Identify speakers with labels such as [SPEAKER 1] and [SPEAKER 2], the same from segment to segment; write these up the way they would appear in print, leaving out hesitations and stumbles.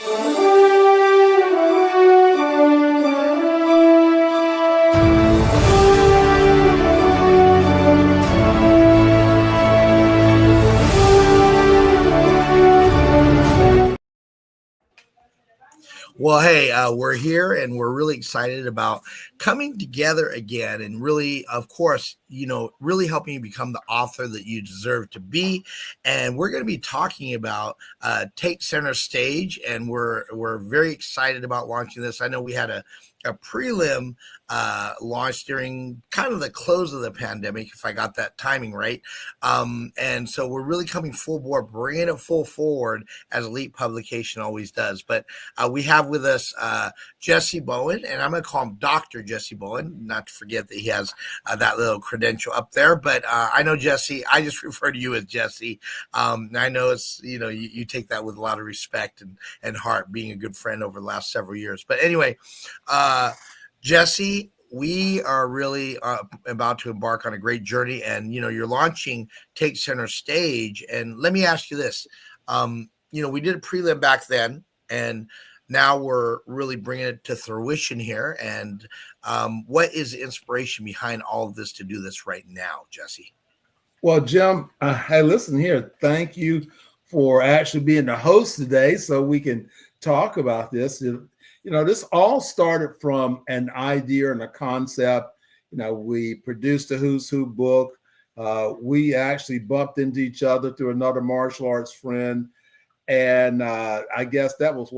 [SPEAKER 1] Well, hey, we're here and we're really excited about coming together again and really, of course, really helping you become the author that you deserve to be. And we're going to be talking about Take Center Stage, and we're very excited about launching this. I know we had a prelim launch during kind of the close of the pandemic, if I got that timing right. And so we're really coming full board, bringing it full forward as Elite Publication always does. But we have with us Jessie Bowen, and I'm going to call him Dr. Jessie Bowen, not to forget that he has that little credential up there. But I know Jessie, I just refer to you as Jessie. I know it's, you take that with a lot of respect and heart, being a good friend over the last several years. But anyway, Jessie, we are really about to embark on a great journey, and you're launching Take Center Stage. And let me ask you this: we did a prelim back then, and now we're really bringing it to fruition here. And what is the inspiration behind all of this to do this right now, Jessie?
[SPEAKER 2] Well, Jim, hey, listen here. Thank you for actually being the host today, so we can talk about this. This all started from an idea and a concept. We produced a Who's Who book. We actually bumped into each other through another martial arts friend. And I guess that was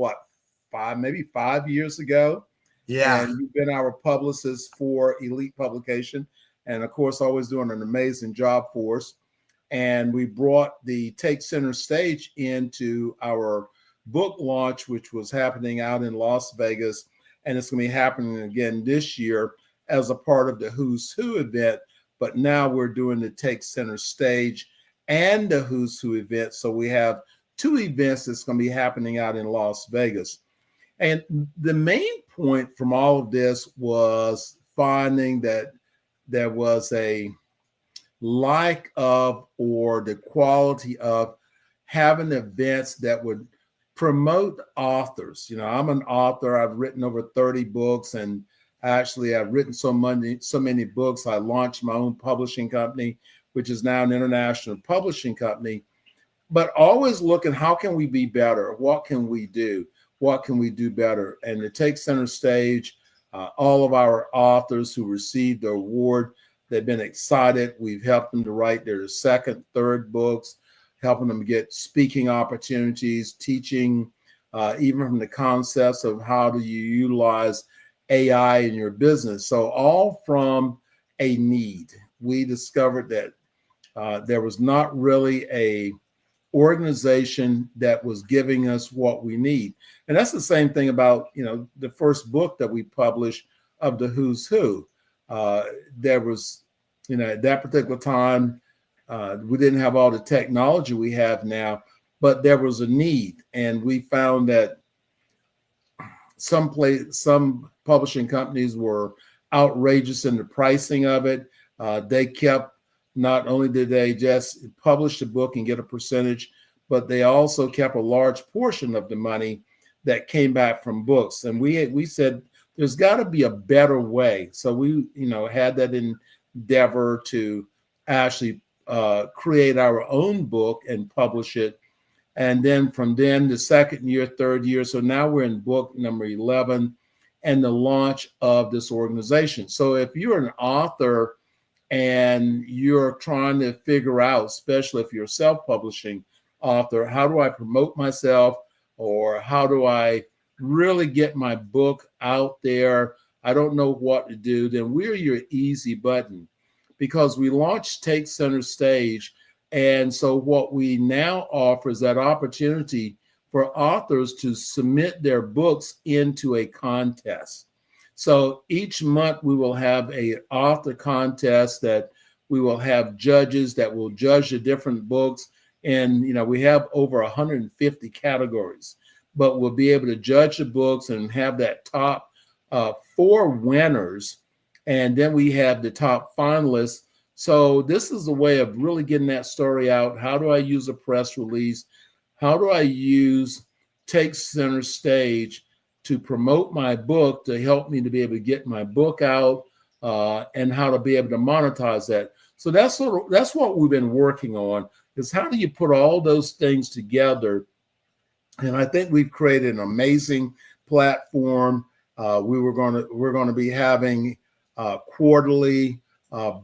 [SPEAKER 2] maybe 5 years ago.
[SPEAKER 1] Yeah.
[SPEAKER 2] And you've been our publicist for Elite Publication. And of course, always doing an amazing job for us. And we brought the Take Center Stage into our book launch, which was happening out in Las Vegas, and it's going to be happening again this year as a part of the Who's Who event. But now we're doing the Take Center Stage and the Who's Who event, so we have two events that's going to be happening out in Las Vegas. And the main point from all of this was finding that there was a lack of, or the quality of, having events that would promote authors. I'm an author. I've written over 30 books, and actually I've written so many books. I launched my own publishing company, which is now an international publishing company. But always looking, how can we be better? What can we do? What can we do better? And to Take Center Stage, all of our authors who received the award, they've been excited. We've helped them to write their second, third books, helping them get speaking opportunities, teaching, even from the concepts of how do you utilize AI in your business. So all from a need. We discovered that there was not really a organization that was giving us what we need. And that's the same thing about, the first book that we published of the Who's Who. There was, at that particular time, we didn't have all the technology we have now, but there was a need. And we found that some publishing companies were outrageous in the pricing of it. They kept, not only did they just publish the book and get a percentage, but they also kept a large portion of the money that came back from books. And we said, there's got to be a better way. So we, had that endeavor to actually create our own book and publish it. And then from then, the second year, third year. So now we're in book number 11 and the launch of this organization. So if you're an author and you're trying to figure out, especially if you're a self-publishing author, how do I promote myself, or how do I really get my book out there? I don't know what to do. Then we're your easy button, because we launched Take Center Stage. And so what we now offer is that opportunity for authors to submit their books into a contest. So each month we will have an author contest that we will have judges that will judge the different books. And, we have over 150 categories, but we'll be able to judge the books and have that top 4 winners. And then we have the top finalists. So this is a way of really getting that story out. How do I use a press release? How do I use take center stage to promote my book, to help me to be able to get my book out, and how to be able to monetize that. So that's what we've been working on, is how do you put all those things together. And I think we've created an amazing platform. We're going to be having quarterly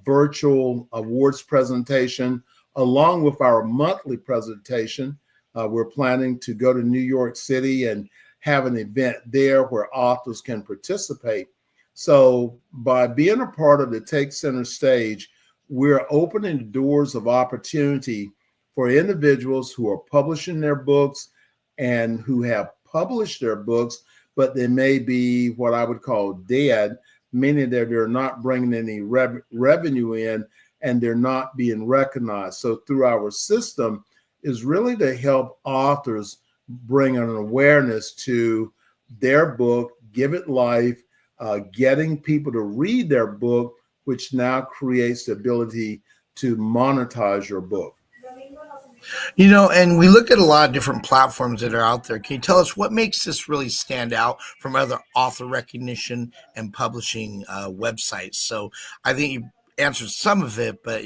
[SPEAKER 2] virtual awards presentation along with our monthly presentation. We're planning to go to New York City and have an event there where authors can participate. So by being a part of the Take Center Stage, we're opening the doors of opportunity for individuals who are publishing their books and who have published their books, but they may be what I would call dead, meaning that they're not bringing any revenue in and they're not being recognized. So through our system is really to help authors bring an awareness to their book, give it life, getting people to read their book, which now creates the ability to monetize your book.
[SPEAKER 1] And we look at a lot of different platforms that are out there. Can you tell us what makes this really stand out from other author recognition and publishing websites? So I think you answered some of it, but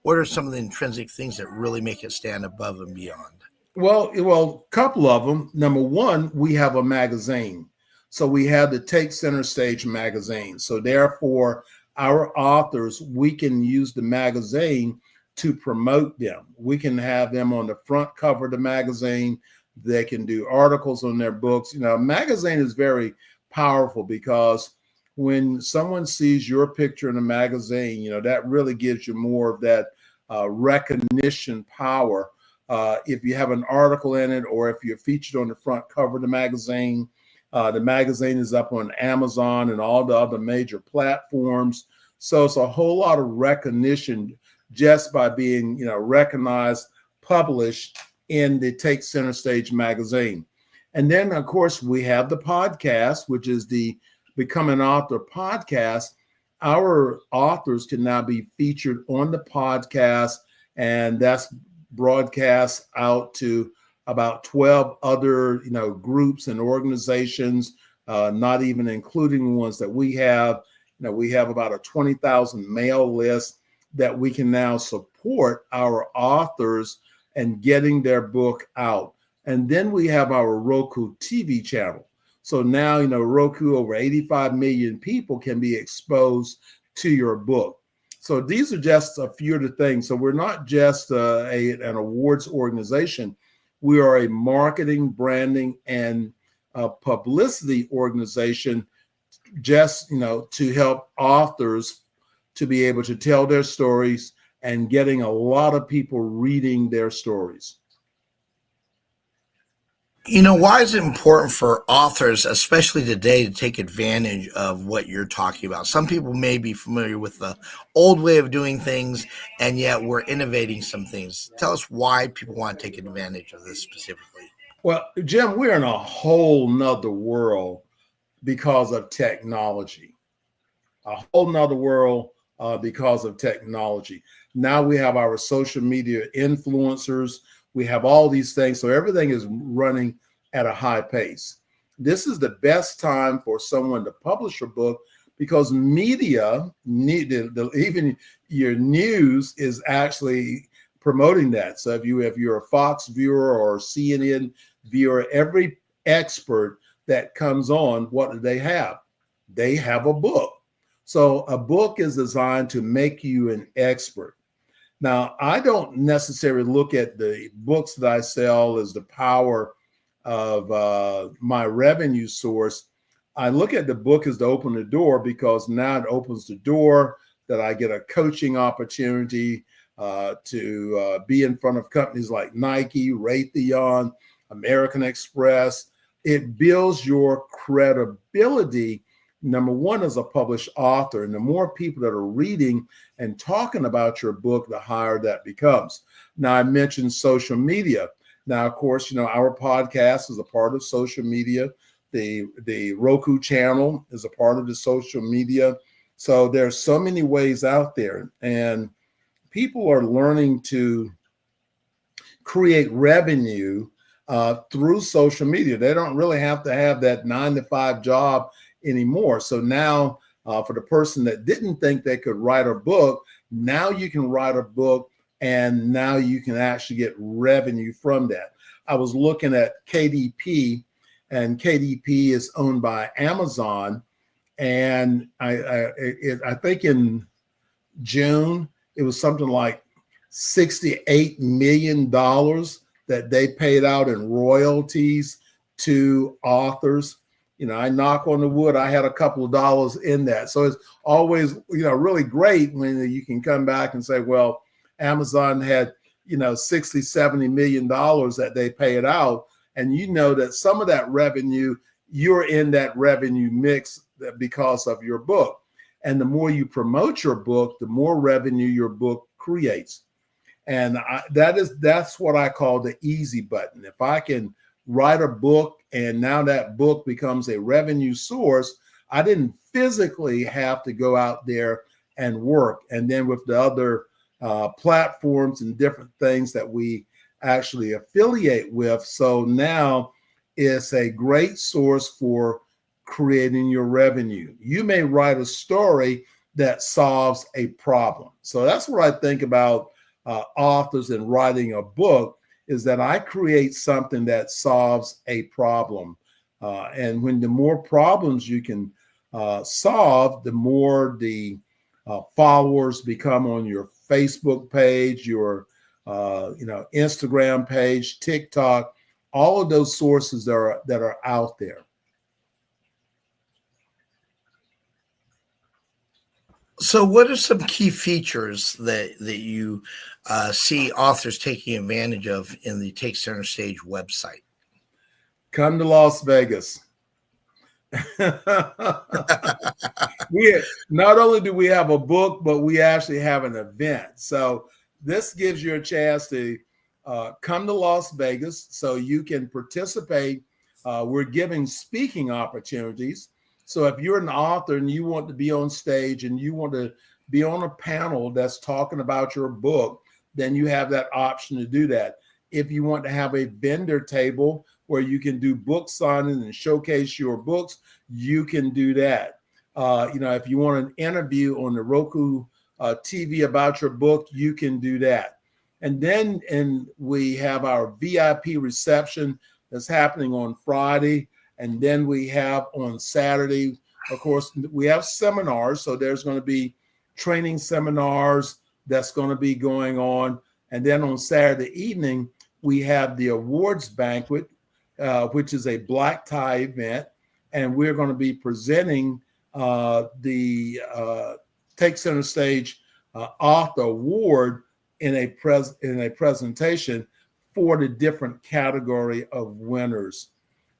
[SPEAKER 1] what are some of the intrinsic things that really make it stand above and beyond?
[SPEAKER 2] Well, a couple of them. Number one, we have a magazine. So we have the Take Center Stage magazine. So therefore, our authors, we can use the magazine to promote them. We can have them on the front cover of the magazine. They can do articles on their books. A magazine is very powerful because when someone sees your picture in a magazine, that really gives you more of that recognition power. If you have an article in it, or if you're featured on the front cover of the magazine is up on Amazon and all the other major platforms. So it's a whole lot of recognition just by being, recognized, published in the Take Center Stage magazine. And then, of course, we have the podcast, which is the Become an Author podcast. Our authors can now be featured on the podcast, and that's broadcast out to about 12 other, groups and organizations, not even including the ones that we have. We have about a 20,000 mail list that we can now support our authors and getting their book out. And then we have our Roku TV channel. So now, Roku, over 85 million people can be exposed to your book. So these are just a few of the things. So we're not just an awards organization. We are a marketing, branding, and publicity organization just, to help authors to be able to tell their stories and getting a lot of people reading their stories.
[SPEAKER 1] Why is it important for authors, especially today, to take advantage of what you're talking about? Some people may be familiar with the old way of doing things, and yet we're innovating some things. Tell us why people want to take advantage of this specifically.
[SPEAKER 2] Well, Jim, we're in a whole nother world because of technology. A whole nother world because of technology. Now we have our social media influencers. We have all these things. So everything is running at a high pace. This is the best time for someone to publish a book because media, even your news is actually promoting that. So if you're a Fox viewer or CNN viewer, every expert that comes on, what do they have? They have a book. So a book is designed to make you an expert. Now, I don't necessarily look at the books that I sell as the power of my revenue source. I look at the book as to open the door because now it opens the door that I get a coaching opportunity to be in front of companies like Nike, Raytheon, American Express. It builds your credibility, number one, as a published author. And the more people that are reading and talking about your book, the higher that becomes. Now, I mentioned social media. Now, of course, our podcast is a part of social media. The Roku channel is a part of the social media. So there's so many ways out there. And people are learning to create revenue through social media. They don't really have to have that 9-to-5 job anymore. So now, for the person that didn't think they could write a book, now you can write a book, and now you can actually get revenue from that. I was looking at KDP, and KDP is owned by Amazon. And I think in June, it was something like $68 million that they paid out in royalties to authors. I knock on the wood, I had a couple of dollars in that. So it's always, really great when you can come back and say, well, Amazon had, 60, $70 million that they paid out. And that some of that revenue, you're in that revenue mix because of your book. And the more you promote your book, the more revenue your book creates. And that's what I call the easy button. If I can write a book and now that book becomes a revenue source, I didn't physically have to go out there and work. And then with the other platforms and different things that we actually affiliate with. So now it's a great source for creating your revenue. You may write a story that solves a problem. So that's what I think about authors and writing a book, is that I create something that solves a problem. And when the more problems you can solve, the more the followers become on your Facebook page, your Instagram page, TikTok, all of those sources that are out there.
[SPEAKER 1] So what are some key features that you see authors taking advantage of in the Take Center Stage website?
[SPEAKER 2] Come to Las Vegas. We not only do we have a book, but we actually have an event. So this gives you a chance to come to Las Vegas so you can participate. We're giving speaking opportunities. So if you're an author and you want to be on stage and you want to be on a panel that's talking about your book, then you have that option to do that. If you want to have a vendor table where you can do book signing and showcase your books, you can do that. If you want an interview on the Roku TV about your book, you can do that. And then we have our VIP reception that's happening on Friday. And then we have on Saturday, of course, we have seminars. So there's going to be training seminars that's going to be going on. And then on Saturday evening, we have the awards banquet, which is a black tie event. And we're going to be presenting the Take Center Stage Author Award in a presentation for the different category of winners.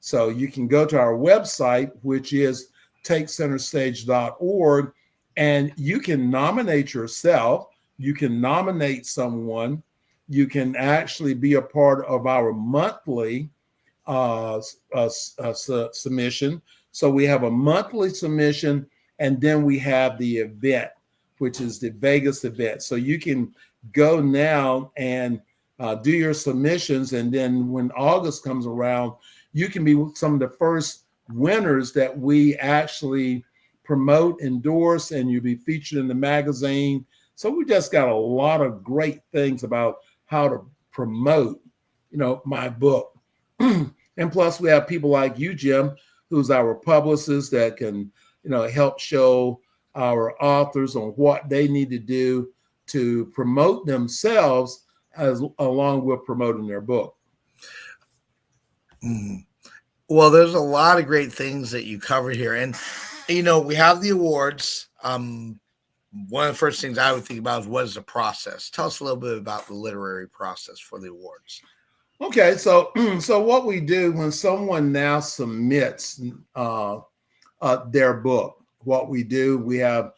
[SPEAKER 2] So you can go to our website, which is takecenterstage.org, and you can nominate yourself. You can nominate someone. You can actually be a part of our monthly submission. So we have a monthly submission, and then we have the event, which is the Vegas event. So you can go now and do your submissions, and then when August comes around, you can be some of the first winners that we actually promote, endorse, and you'll be featured in the magazine. So we just got a lot of great things about how to promote, my book. And plus we have people like you, Jim, who's our publicist that can, help show our authors on what they need to do to promote themselves along with promoting their book.
[SPEAKER 1] Well, there's a lot of great things that you covered here. And, we have the awards. One of the first things I would think about is what is the process? Tell us a little bit about the literary process for the awards.
[SPEAKER 2] Okay, so what we do when someone now submits their book, what we do, we have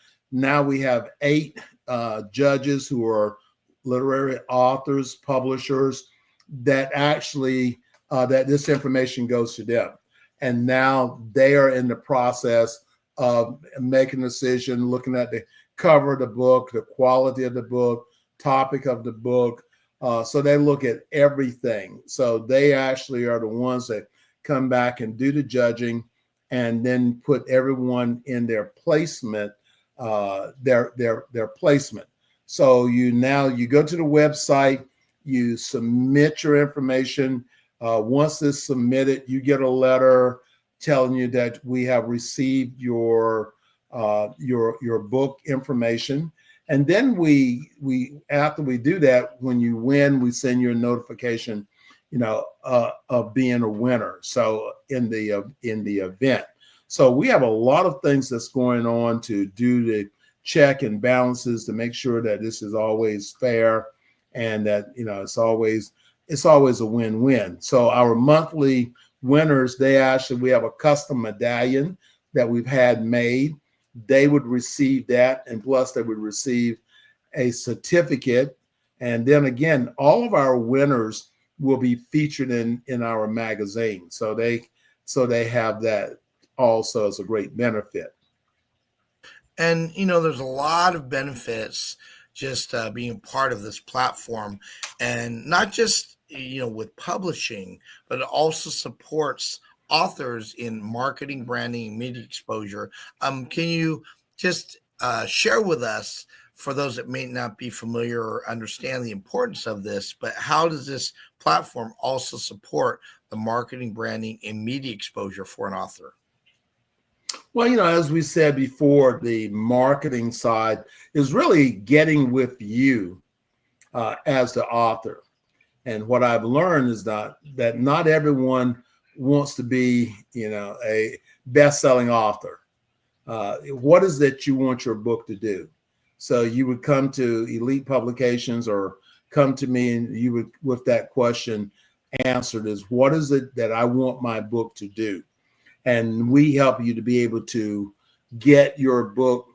[SPEAKER 2] 8 judges who are literary authors, publishers that actually that this information goes to them. And now they are in the process of making a decision, looking at the cover of the book, the quality of the book, topic of the book, So they look at everything. So they actually are the ones that come back and do the judging, and then put everyone in their placement, their placement. So you go to the website, you submit your information. Once it's submitted, you get a letter telling you that we have received your book information. And then we after we do that, when you win, we send you a notification, of being a winner. So in the event, so we have a lot of things that's going on to do the check and balances to make sure that this is always fair, and that it's always a win-win. So our monthly winners, we have a custom medallion that we've had made. They would receive that, and plus they would receive a certificate. And then again, all of our winners will be featured in our magazine. So they have that also as a great benefit.
[SPEAKER 1] And there's a lot of benefits just being part of this platform, and not just with publishing, but it also supports authors in marketing, branding, media exposure. Can you just share with us, for those that may not be familiar or understand the importance of this, but how does this platform also support the marketing, branding, and media exposure for an author?
[SPEAKER 2] Well, as we said before, the marketing side is really getting with you as the author. And what I've learned is that not everyone wants to be, a best-selling author. What is that you want your book to do? So you would come to Elite Publications or come to me, and you would, with that question answered, is what is it that I want my book to do? And we help you to be able to get your book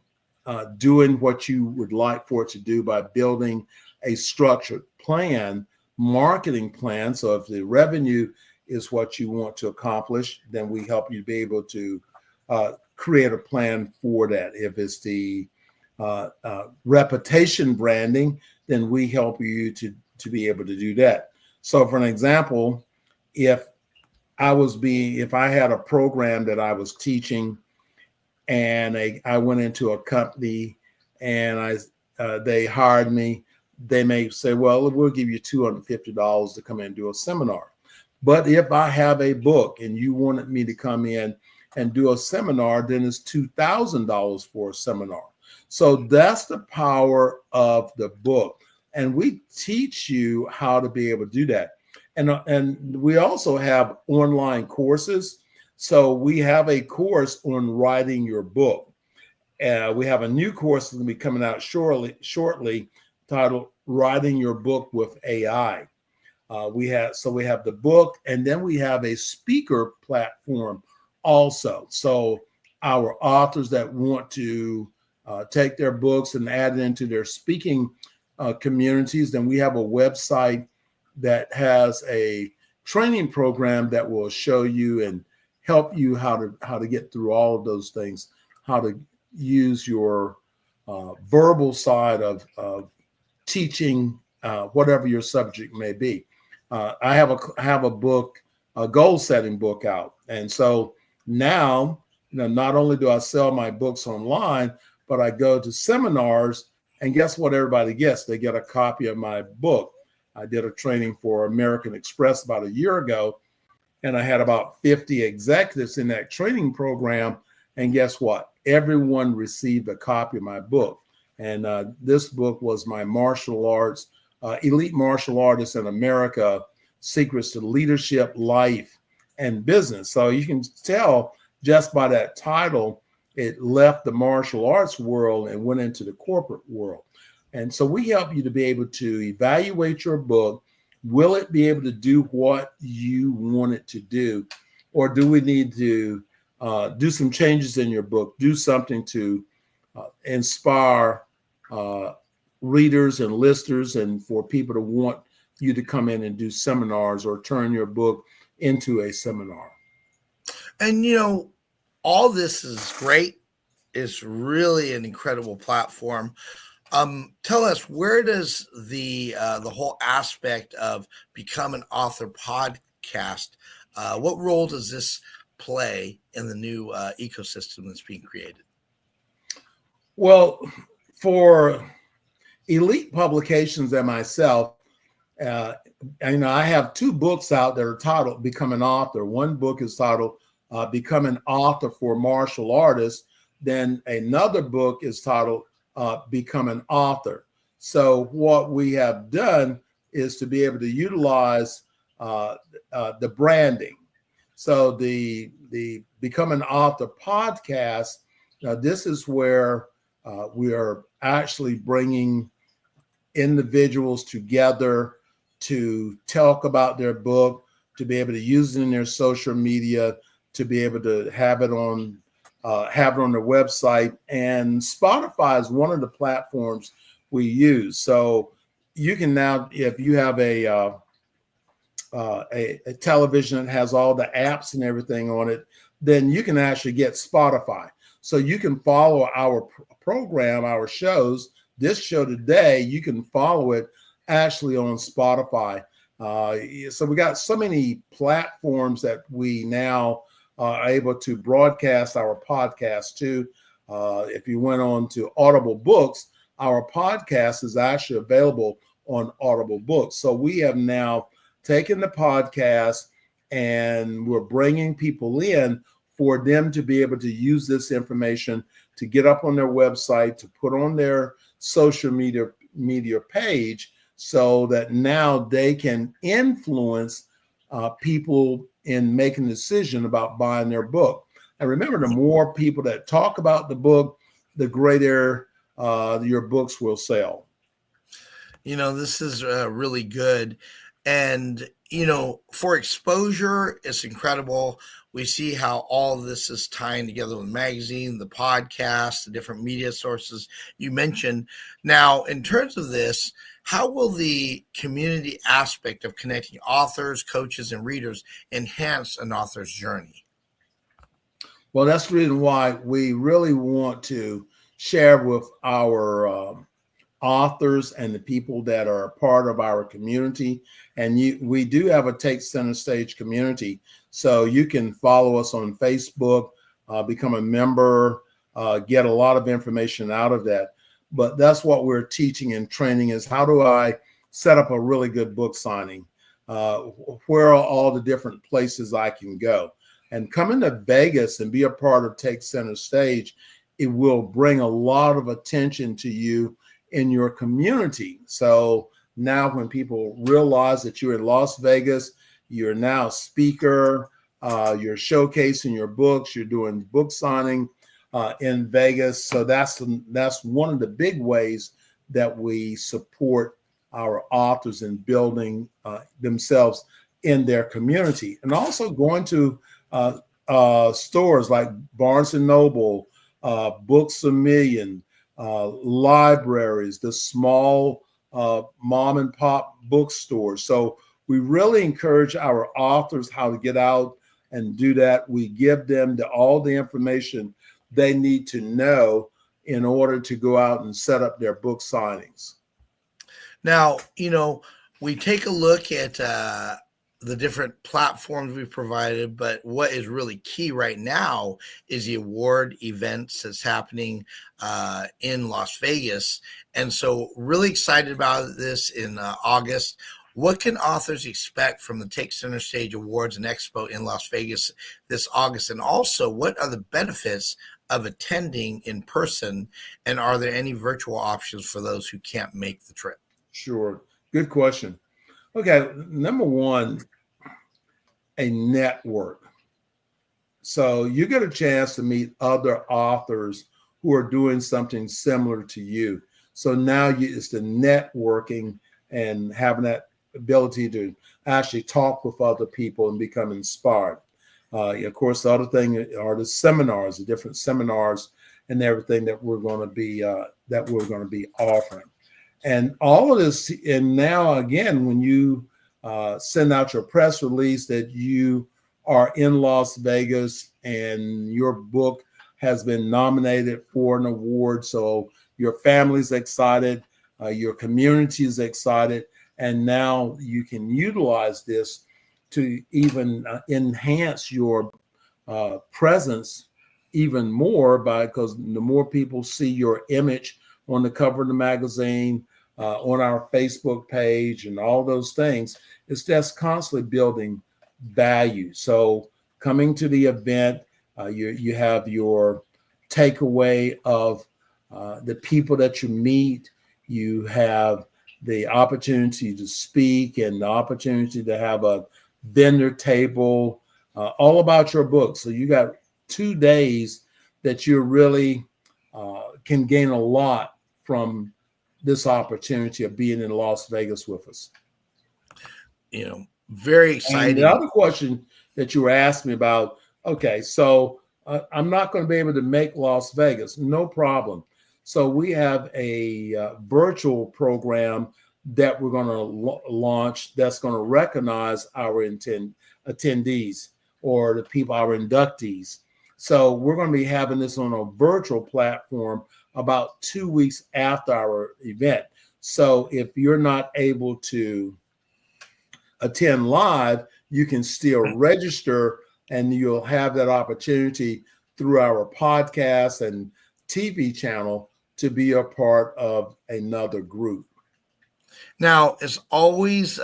[SPEAKER 2] doing what you would like for it to do by building a structured plan, marketing plan. So if the revenue is what you want to accomplish, then we help you be able to create a plan for that. If it's the reputation branding, then we help you to be able to do that. So for an example, if I had a program that I was teaching, and I went into a company and they hired me, they may say, well, we'll give you $250 to come in and do a seminar. But if I have a book and you wanted me to come in and do a seminar, then it's $2,000 for a seminar. So that's the power of the book. And we teach you how to be able to do that. And we also have online courses. So we have a course on writing your book. We have a new course that's going to be coming out shortly titled Writing Your Book with AI. We have the book, and then we have a speaker platform also. So our authors that want to take their books and add it into their speaking communities, then we have a website that has a training program that will show you and help you how to get through all of those things, how to use your verbal side of teaching whatever your subject may be. I have a book, a goal setting book out, and so now not only do I sell my books online, but I go to seminars, and guess what? Everybody gets, they get a copy of my book. I did a training for American Express about a year ago, and I had about 50 executives in that training program. And guess what? Everyone received a copy of my book. And this book was my martial arts, Elite Martial Artists in America, Secrets to Leadership, Life, and Business. So you can tell just by that title, it left the martial arts world and went into the corporate world. And so we help you to be able to evaluate your book. Will it be able to do what you want it to do? Or do we need to do some changes in your book, do something to inspire readers and listeners, and for people to want you to come in and do seminars or turn your book into a seminar?
[SPEAKER 1] And all this is great. It's really an incredible platform. Tell us, where does the whole aspect of become an author podcast? What role does this play in the new ecosystem that's being created?
[SPEAKER 2] Well, for Elite Publications and myself, uh, I have two books out that are titled Become an Author. One book is titled Become an Author for Martial Artists. Then another book is titled Become an Author. So what we have done is to be able to utilize the branding. So the Become an Author podcast, this is where we are actually bringing individuals together to talk about their book, to be able to use it in their social media, to be able to have it on their website. And Spotify is one of the platforms we use. So you can now, if you have a television that has all the apps and everything on it, then you can actually get Spotify. So you can follow our program, our shows. This show today, you can follow it actually on Spotify. So we got so many platforms that we now are able to broadcast our podcast to. If you went on to Audible Books, our podcast is actually available on Audible Books. So we have now taken the podcast and we're bringing people in for them to be able to use this information to get up on their website, to put on their social media page, so that now they can influence people in making a decision about buying their book. And remember, the more people that talk about the book, the greater your books will sell.
[SPEAKER 1] This is really good. And, for exposure, it's incredible. We see how all of this is tying together with the magazine, the podcast, the different media sources you mentioned. Now, in terms of this, how will the community aspect of connecting authors, coaches, and readers enhance an author's journey?
[SPEAKER 2] Well, that's the reason why we really want to share with our authors and the people that are a part of our community. And we do have a Take Center Stage community. So you can follow us on Facebook, become a member, get a lot of information out of that. But that's what we're teaching and training is, how do I set up a really good book signing? Where are all the different places I can go? And coming to Vegas and be a part of Take Center Stage, it will bring a lot of attention to you in your community. So now when people realize that you're in Las Vegas, you're now a speaker, you're showcasing your books, you're doing book signing in Vegas. So that's one of the big ways that we support our authors in building themselves in their community. And also going to stores like Barnes and Noble, Books A Million, libraries, the small mom and pop bookstores. So we really encourage our authors how to get out and do that. We give them all the information they need to know in order to go out and set up their book signings.
[SPEAKER 1] Now, we take a look at the different platforms we provided, but what is really key right now is the award events that's happening in Las Vegas. And so really excited about this in August. What can authors expect from the Take Center Stage Awards and Expo in Las Vegas this August? And also, what are the benefits of attending in person? And are there any virtual options for those who can't make the trip?
[SPEAKER 2] Sure. Good question. Okay. Number one, a network. So you get a chance to meet other authors who are doing something similar to you. So now it's the networking and having that ability to actually talk with other people and become inspired. Of course, the other thing are the seminars, the different seminars and everything that we're going to be offering. And all of this, and now again, when you send out your press release that you are in Las Vegas and your book has been nominated for an award, so your family's excited, your community is excited, and now you can utilize this to even enhance your presence even more, because the more people see your image on the cover of the magazine, on our Facebook page, and all those things, it's just constantly building value. So coming to the event, you have your takeaway of the people that you meet. You have the opportunity to speak and the opportunity to have a vendor table, all about your book. So you got 2 days that you really can gain a lot from this opportunity of being in Las Vegas with us.
[SPEAKER 1] Very
[SPEAKER 2] And
[SPEAKER 1] exciting.
[SPEAKER 2] the other question that you were asking me about, okay, so I'm not going to be able to make Las Vegas, no problem. So we have a virtual program that we're going to launch that's going to recognize our attendees, or the people, our inductees. So we're going to be having this on a virtual platform about 2 weeks after our event. So if you're not able to attend live, you can still register, and you'll have that opportunity through our podcast and TV channel to be a part of another group.
[SPEAKER 1] Now, it's always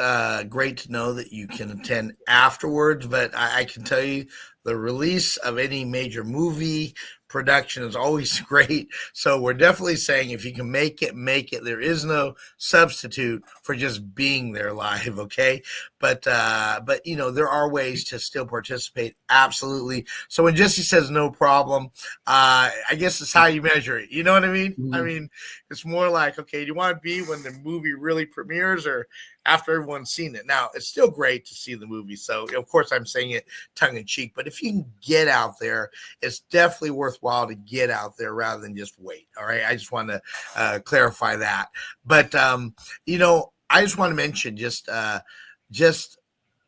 [SPEAKER 1] great to know that you can attend afterwards, but I can tell you the release of any major movie production is always great. So we're definitely saying if you can make it, make it. There is no substitute for just being there live, okay? But there are ways to still participate. Absolutely. So when Jessie says no problem, I guess it's how you measure it. You know what I mean?
[SPEAKER 2] Mm-hmm.
[SPEAKER 1] I mean, it's more like, okay, do you want to be when the movie really premieres or after everyone's seen it? Now, it's still great to see the movie. So, of course, I'm saying it tongue in cheek. But if you can get out there, it's definitely worthwhile to get out there rather than just wait. All right. I just want to clarify that. But, I just want to mention just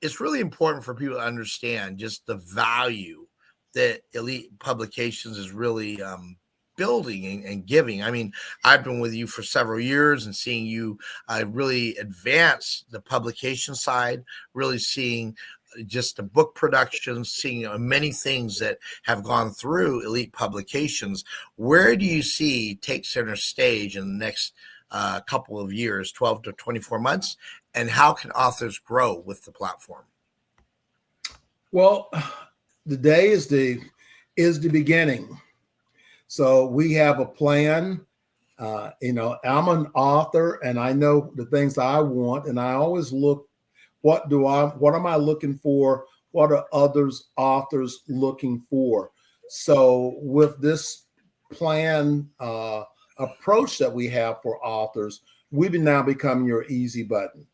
[SPEAKER 1] it's really important for people to understand just the value that Elite Publications is really building and giving. I mean, I've been with you for several years and seeing you really advance the publication side, really seeing just the book production, seeing many things that have gone through Elite Publications. Where do you see Take Center Stage in the next couple of years, 12 to 24 months, and how can authors grow with the platform?
[SPEAKER 2] Well, the day is the beginning. So we have a plan. I'm an author, and I know the things I want, and I always look, what am I looking for? What are authors looking for? So with this plan approach that we have for authors, we've now become your easy button.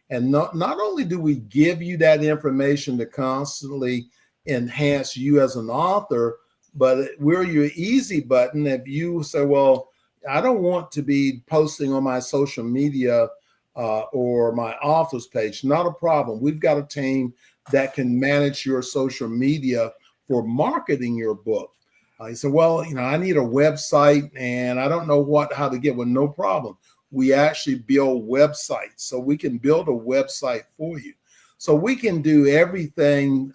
[SPEAKER 2] And not only do we give you that information to constantly enhance you as an author, but we're your easy button. If you say, well, I don't want to be posting on my social media or my author's page, not a problem. We've got a team that can manage your social media for marketing your book. You say, well, I need a website and I don't know how to get one. No problem. We actually build websites, so we can build a website for you. So we can do everything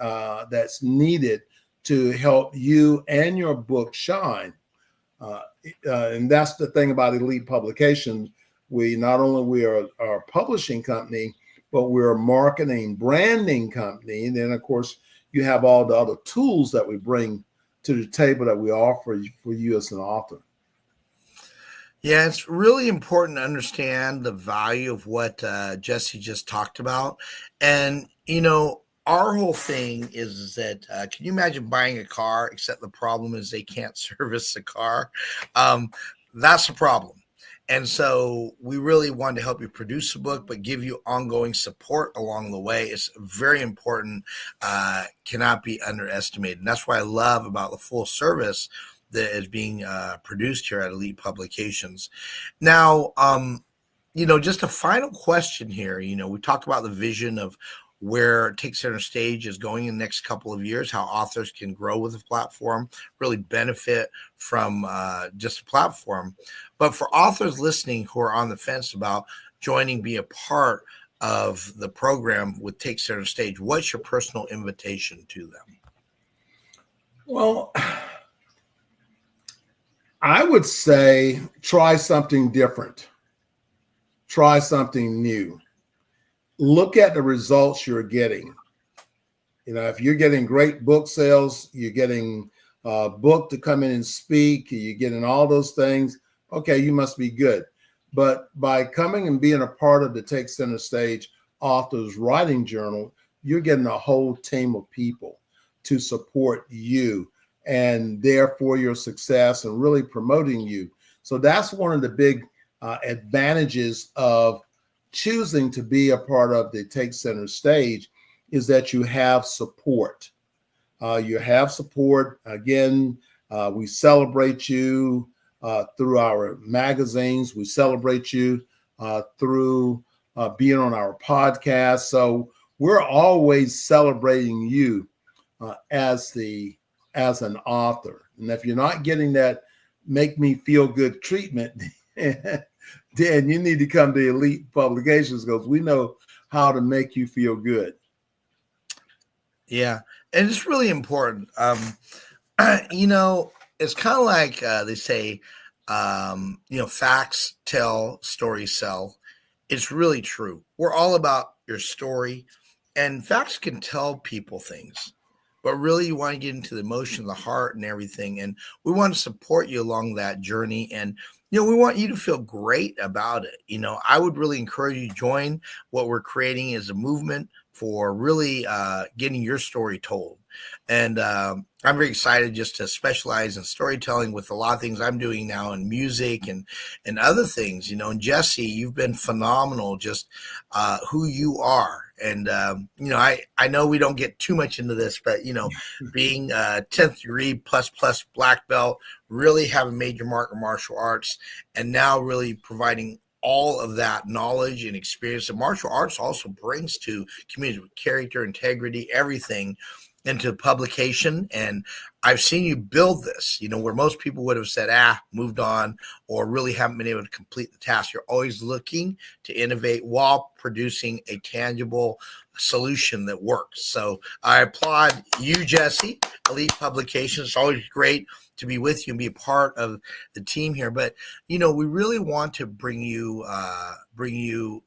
[SPEAKER 2] that's needed to help you and your book shine. And that's the thing about Elite Publications. We not only are a publishing company, but we're a marketing, branding company. And then, of course, you have all the other tools that we bring to the table that we offer for you as an author.
[SPEAKER 1] Yeah, it's really important to understand the value of what Jessie just talked about. And, our whole thing is that can you imagine buying a car, except the problem is they can't service the car? That's a problem. And so we really want to help you produce a book, but give you ongoing support along the way. It's very important, cannot be underestimated. And that's what I love about the full service that is being produced here at Elite Publications. Now, just a final question here. We talked about the vision of where Take Center Stage is going in the next couple of years, how authors can grow with the platform, really benefit from just the platform. But for authors listening who are on the fence about joining, be a part of the program with Take Center Stage, what's your personal invitation to them?
[SPEAKER 2] Well, I would say try something different. Try something new. Look at the results you're getting. If you're getting great book sales, you're getting a book to come in and speak, you're getting all those things, okay, you must be good. But by coming and being a part of the Take Center Stage Authors Writing Journal, you're getting a whole team of people to support you and therefore your success and really promoting you. So that's one of the big advantages of choosing to be a part of the Take Center Stage, is that you have support. You have support. Again, we celebrate you through our magazines. We celebrate you through being on our podcast. So we're always celebrating you as an author. And if you're not getting that make me feel good treatment, then you need to come to Elite Publications, because we know how to make you feel good.
[SPEAKER 1] Yeah, and it's really important. It's kind of like they say, facts tell, stories sell. It's really true. We're all about your story, and facts can tell people things, but really you want to get into the emotion, the heart, and everything. And we want to support you along that journey. And we want you to feel great about it. I would really encourage you to join. What we're creating is a movement for really getting your story told. And I'm very excited just to specialize in storytelling with a lot of things I'm doing now in music and other things, And Jessie, you've been phenomenal, just who you are. And, I know we don't get too much into this, but, being 10th degree plus black belt, really have a major mark in martial arts, and now really providing all of that knowledge and experience that martial arts also brings to community, with character, integrity, everything, into publication. And I've seen you build this, where most people would have said, moved on, or really haven't been able to complete the task. You're always looking to innovate while producing a tangible solution that works. So I applaud you, Jessie, Elite Publications. It's always great to be with you and be a part of the team here. But, we really want to bring you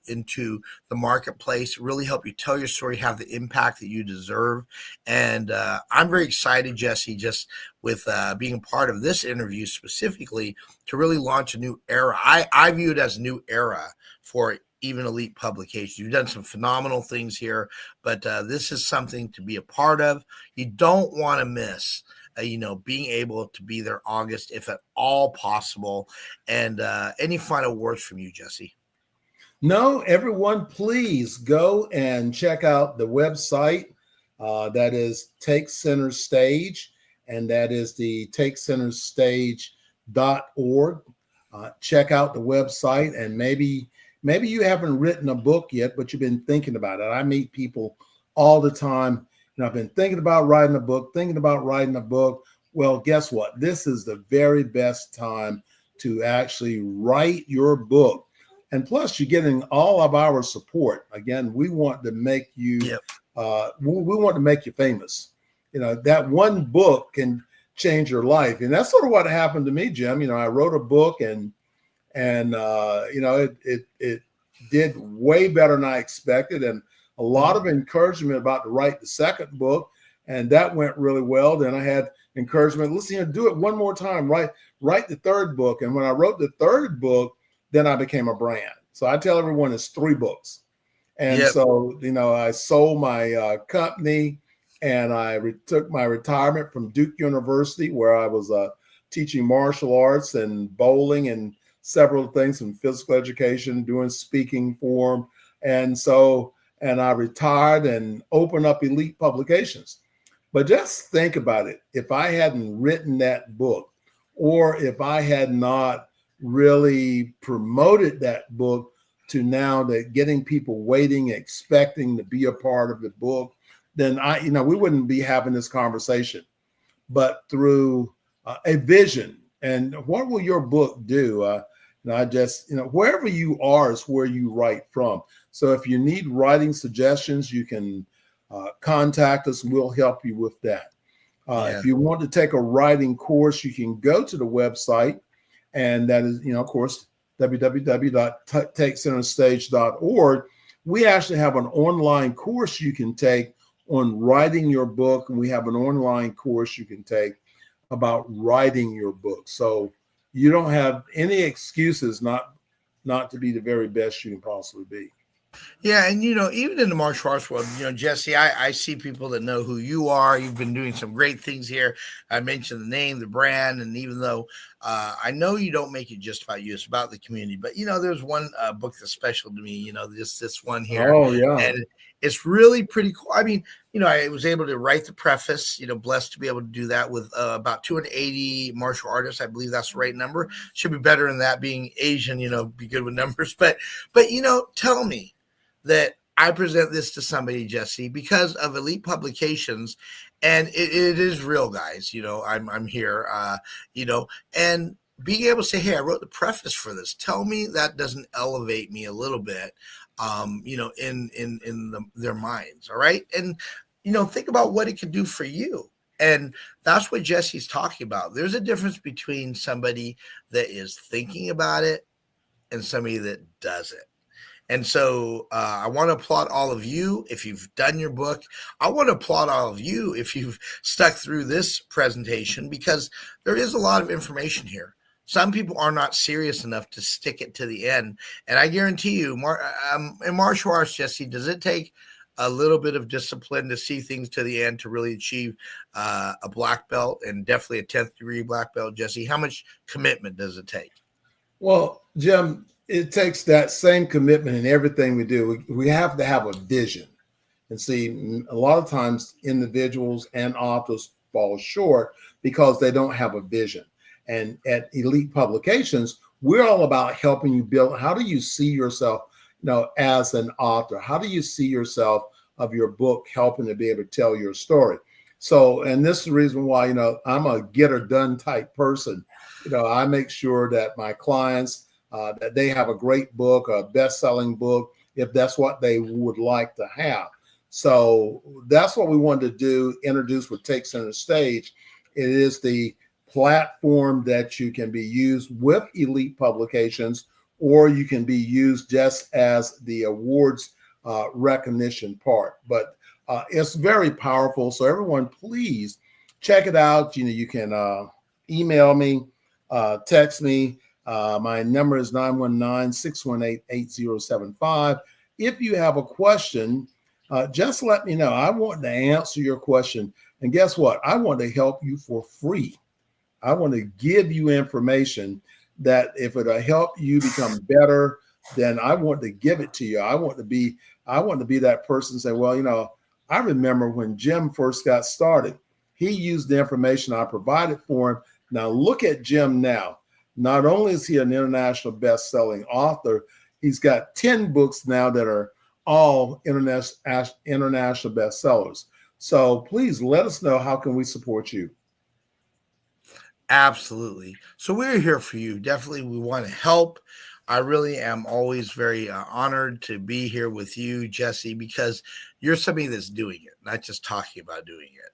[SPEAKER 1] into the marketplace, really help you tell your story, have the impact that you deserve. And I'm very excited, Jessie, just with being part of this interview specifically, to really launch a new era. I view it as a new era for even Elite Publications. You've done some phenomenal things here, but this is something to be a part of. You don't want to miss being able to be there August, if at all possible. And any final words from you, Jessie?
[SPEAKER 2] No, everyone, please go and check out the website. That is Take Center Stage, and that is the takecenterstage.org. Check out the website, and maybe you haven't written a book yet, but you've been thinking about it. I meet people all the time. I've been thinking about writing a book. Well, guess what? This is the very best time to actually write your book. And plus, you're getting all of our support. Again, we want to make you, we want to make you famous. That one book can change your life. And that's sort of what happened to me, Jim. I wrote a book and it did way better than I expected. And a lot of encouragement about to write the second book, and that went really well. Then I had encouragement, listen, do it one more time, write the third book. And when I wrote the third book, then I became a brand. So I tell everyone it's 3 books. And so, I sold my company, and I took my retirement from Duke University, where I was teaching martial arts and bowling and several things, from physical education, doing speaking for them. And I retired and opened up Elite Publications. But just think about it. If I hadn't written that book, or if I had not really promoted that book to now that getting people waiting, expecting to be a part of the book, then we wouldn't be having this conversation. But through a vision, and what will your book do? I just, wherever you are is where you write from. So if you need writing suggestions, you can contact us and we'll help you with that. If you want to take a writing course, you can go to the website, and that is, of course, www.takecenterstage.org. We actually have an online course you can take on writing your book, and we have an online course you can take about writing your book. So you don't have any excuses not to be the very best you can possibly be.
[SPEAKER 1] Yeah, and even in the martial arts world, Jesse, I see people that know who you are. You've been doing some great things here. I mentioned the name, the brand, and even though I know you don't make it just about you, it's about the community. But there's one book that's special to me. This one here,
[SPEAKER 2] Oh yeah,
[SPEAKER 1] and it's really pretty cool. I mean, I was able to write the preface. Blessed to be able to do that with about 280 martial artists. I believe that's the right number. Should be better than that. Being Asian, be good with numbers. But tell me that I present this to somebody, Jesse, because of Elite Publications, and it is real, guys. I'm here, and being able to say, hey, I wrote the preface for this. Tell me that doesn't elevate me a little bit, in their minds. All right, and think about what it could do for you. And that's what Jesse's talking about. There's a difference between somebody that is thinking about it and somebody that does it. And so I want to applaud all of you if you've done your book. I want to applaud all of you if you've stuck through this presentation, because there is a lot of information here. Some people are not serious enough to stick it to the end. And I guarantee you, in martial arts, Jesse, does it take a little bit of discipline to see things to the end to really achieve a black belt, and definitely a 10th degree black belt, Jesse? How much commitment does it take?
[SPEAKER 2] Well, Jim, it takes that same commitment in everything we do. We have to have a vision. And see, a lot of times individuals and authors fall short because they don't have a vision. And at Elite Publications, we're all about helping you build. How do you see yourself, as an author? How do you see yourself of your book helping to be able to tell your story? So, and this is the reason why, I'm a get her done type person. I make sure that my clients, that they have a great book, a best-selling book, if that's what they would like to have. So that's what we wanted to do, introduce with Take Center Stage. It is the platform that you can be used with Elite Publications, or you can be used just as the awards recognition part. But it's very powerful. So everyone, please check it out. You can email me, text me. My number is 919-618-8075. If you have a question, just let me know. I want to answer your question. And guess what? I want to help you for free. I want to give you information that if it'll help you become better, then I want to give it to you. I want to be that person say, well, I remember when Jim first got started, he used the information I provided for him. Now look at Jim now. Not only is he an international best-selling author, he's got 10 books now that are all international bestsellers. So please let us know, how can we support you?
[SPEAKER 1] Absolutely. So we're here for you. Definitely, we want to help. I really am always very honored to be here with you, Jesse, because you're somebody that's doing it, not just talking about doing it.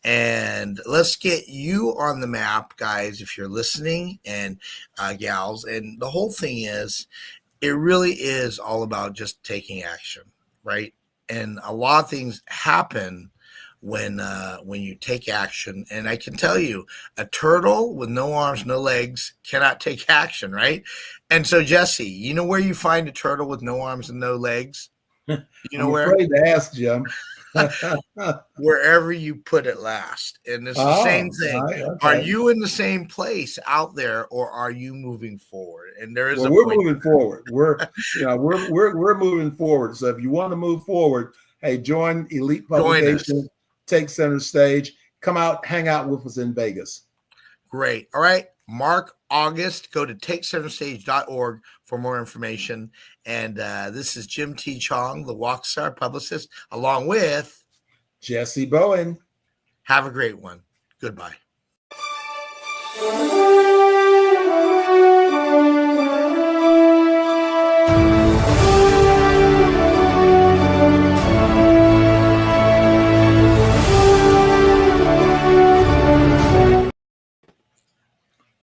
[SPEAKER 1] And let's get you on the map, guys, if you're listening, and gals. And the whole thing is, it really is all about just taking action, right? And a lot of things happen when you take action. And I can tell you, a turtle with no arms, no legs cannot take action, right? And so, Jesse, you know where you find a turtle with no arms and no legs? You know
[SPEAKER 2] I'm
[SPEAKER 1] where?
[SPEAKER 2] afraid to ask, Jim.
[SPEAKER 1] Wherever you put it last. And it's the same thing.
[SPEAKER 2] Right, okay.
[SPEAKER 1] Are you in the same place out there, or are you moving forward? And there is
[SPEAKER 2] we're moving forward. We're moving forward. So if you want to move forward, hey, join Elite Publications, Take Center Stage. Come out, hang out with us in Vegas.
[SPEAKER 1] Great. All right. Mark August. Go to takecenterstage.org for more information. And this is Jim T. Chong, the Walkstar publicist, along with
[SPEAKER 2] Jessie Bowen.
[SPEAKER 1] Have a great one. Goodbye.